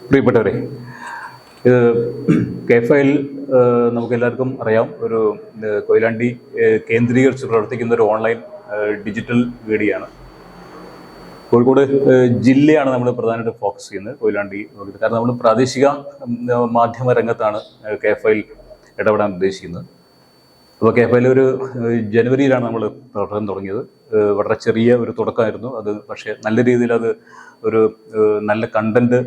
പ്രിയപ്പെട്ടവരെ, ഇത് കെ-ഫയൽ നമുക്കെല്ലാവർക്കും അറിയാം. ഒരു കൊയിലാണ്ടി കേന്ദ്രീകരിച്ച് പ്രവർത്തിക്കുന്ന ഒരു ഓൺലൈൻ ഡിജിറ്റൽ മീഡിയയാണ്. കോഴിക്കോട് ജില്ലയാണ് നമ്മൾ പ്രധാനമായിട്ട് ഫോക്കസ് ചെയ്യുന്നത്, കൊയിലാണ്ടി. കാരണം നമ്മൾ പ്രാദേശിക മാധ്യമ രംഗത്താണ് കെ-ഫയൽ ഇടപെടാൻ ഉദ്ദേശിക്കുന്നത്. അപ്പോൾ കെ-ഫയൽ ഒരു ജനുവരിയിലാണ് നമ്മൾ പ്രവർത്തനം തുടങ്ങിയത്. വളരെ ചെറിയ ഒരു തുടക്കമായിരുന്നു അത്. പക്ഷേ നല്ല രീതിയിൽ അത് ഒരു നല്ല കണ്ടന്റ്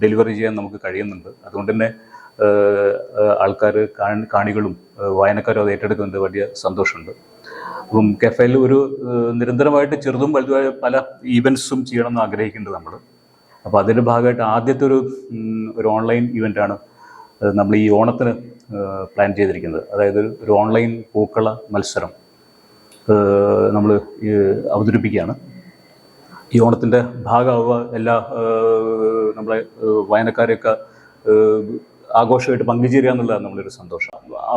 ഡെലിവറി ചെയ്യാൻ നമുക്ക് കഴിയുന്നുണ്ട്. അതുകൊണ്ട് തന്നെ ആൾക്കാർ, കാണികളും വായനക്കാരും അത് ഏറ്റെടുക്കുന്നത് വലിയ സന്തോഷമുണ്ട്. അപ്പം കെ-ഫയൽ ഒരു നിരന്തരമായിട്ട് ചെറുതും വലുതുമായ പല ഈവൻസും ചെയ്യണമെന്ന് ആഗ്രഹിക്കുന്നുണ്ട് നമ്മൾ. അപ്പോൾ അതിൻ്റെ ഭാഗമായിട്ട് ആദ്യത്തെ ഒരു ഓൺലൈൻ ഇവൻ്റാണ് നമ്മൾ ഈ ഓണത്തിന് പ്ലാൻ ചെയ്തിരിക്കുന്നത്. അതായത് ഒരു ഓൺലൈൻ പൂക്കള മത്സരം നമ്മൾ അവതരിപ്പിക്കുകയാണ്. ഈ ഓണത്തിൻ്റെ ഭാഗമാവുക എല്ലാ നമ്മളെ വായനക്കാരെയൊക്കെ ആഘോഷമായിട്ട് പങ്കുചേരുക എന്നുള്ളതാണ് നമ്മളൊരു സന്തോഷം. ആ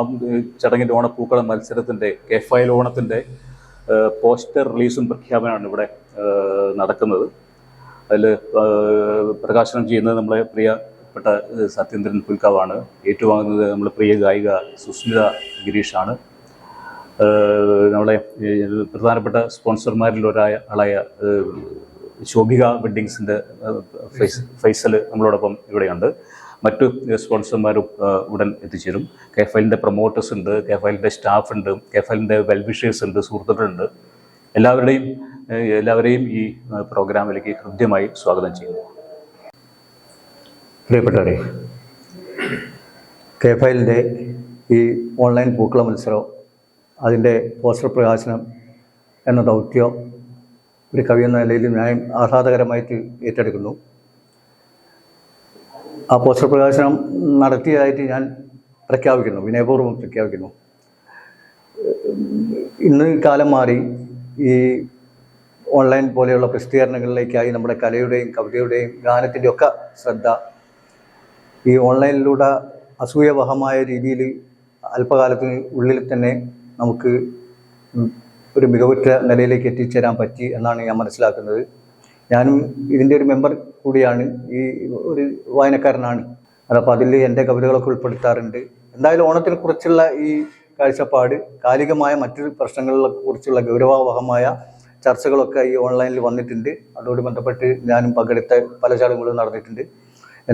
ചടങ്ങിൻ്റെ ഓണപ്പൂക്കള മത്സരത്തിൻ്റെ കെ-ഫയൽ ഓണത്തിൻ്റെ പോസ്റ്റർ റിലീസും പ്രഖ്യാപനമാണ് ഇവിടെ നടക്കുന്നത്. അതിൽ പ്രകാശനം ചെയ്യുന്നത് നമ്മളെ പ്രിയപ്പെട്ട സത്യേന്ദ്രൻ പുൽക്കാവാണ്. ഏറ്റുവാങ്ങുന്നത് നമ്മളെ പ്രിയ ഗായിക സുസ്മിത ഗിരീഷാണ്. നമ്മളെ പ്രധാനപ്പെട്ട സ്പോൺസർമാരിൽ ആളായ ശോഭിക വെഡ്ഡിങ്സിൻ്റെ ഫൈസൽ നമ്മളോടൊപ്പം ഇവിടെയുണ്ട്. മറ്റു സ്പോൺസർമാരും ഉടൻ എത്തിച്ചേരും. കെ-ഫയലിൻ്റെ പ്രൊമോട്ടേഴ്സ് ഉണ്ട്, കെ-ഫയലിൻ്റെ സ്റ്റാഫ് ഉണ്ട്, കെ-ഫയലിൻ്റെ വെൽവിഷേഴ്സ് ഉണ്ട്, സുഹൃത്തുക്കളുണ്ട്. എല്ലാവരെയും ഈ പ്രോഗ്രാമിലേക്ക് ഹൃദ്യമായി സ്വാഗതം ചെയ്യുന്നു. പ്രിയപ്പെട്ടവരെ, കെ-ഫയലിൻ്റെ ഈ ഓൺലൈൻ പൂക്കള മത്സരം, അതിൻ്റെ പോസ്റ്റർ പ്രകാശനം എന്ന ദൗത്യം ഒരു കവി എന്ന നിലയിൽ ഞാൻ ആഹ്ലാദകരമായിട്ട് ഏറ്റെടുക്കുന്നു. ആ പോസ്റ്റർ പ്രകാശനം നടത്തിയതായിട്ട് ഞാൻ പ്രഖ്യാപിക്കുന്നു, വിനയപൂർവ്വം പ്രഖ്യാപിക്കുന്നു. ഇന്ന് കാലം മാറി ഈ ഓൺലൈൻ പോലെയുള്ള പ്രസിദ്ധീകരണങ്ങളിലേക്കായി നമ്മുടെ കലയുടെയും കവിതയുടെയും ഗാനത്തിൻ്റെ ഒക്കെ ശ്രദ്ധ ഈ ഓൺലൈനിലൂടെ അസൂയവഹമായ രീതിയിൽ അല്പകാലത്തിന് ഉള്ളിൽ തന്നെ നമുക്ക് ഒരു മികവുറ്റ നിലയിലേക്ക് എത്തിച്ചേരാൻ പറ്റി എന്നാണ് ഞാൻ മനസ്സിലാക്കുന്നത്. ഞാനും ഇതിൻ്റെ ഒരു മെമ്പർ കൂടിയാണ്, ഈ ഒരു വായനക്കാരനാണ്. അതപ്പോൾ അതിൽ എൻ്റെ കവിതകളൊക്കെ ഉൾപ്പെടുത്താറുണ്ട്. എന്തായാലും ഓണത്തിനെ കുറിച്ചുള്ള ഈ കാഴ്ചപ്പാട്, കാലികമായ മറ്റൊരു പ്രശ്നങ്ങളെ കുറിച്ചുള്ള ഗൗരവവഹമായ ചർച്ചകളൊക്കെ ഈ ഓൺലൈനിൽ വന്നിട്ടുണ്ട്. അതോട് ബന്ധപ്പെട്ട് ഞാനും പങ്കെടുത്ത പല ചടങ്ങുകളും നടന്നിട്ടുണ്ട്.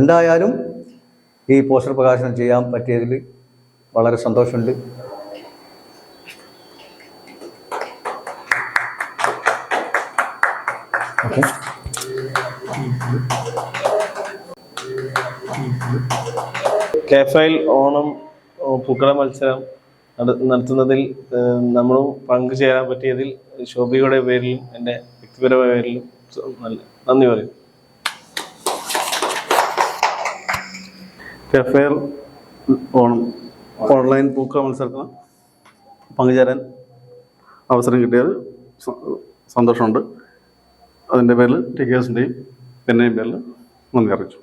എന്തായാലും ഈ പോസ്റ്റർ പ്രകാശനം ചെയ്യാൻ പറ്റിയതിൽ വളരെ സന്തോഷമുണ്ട്. കെ-ഫയൽ ഓണം പൂക്കള മത്സരം നടത്തുന്നതിൽ നമ്മളും പങ്കുചേരാൻ പറ്റിയതിൽ ശോഭികയുടെ പേരിലും എൻ്റെ വ്യക്തിപരമായ പേരിലും നന്ദി പറയും. കെ-ഫയൽ ഓണം ഓൺലൈൻ പൂക്കള മത്സരത്തിന് പങ്കുചേരാൻ അവസരം കിട്ടിയത് സന്തോഷമുണ്ട്. അതിൻ്റെ പേരിൽ ടി.കെ.എസിൻ്റെയും എൻ്റെയും പേരിൽ നന്ദി അറിയിച്ചു.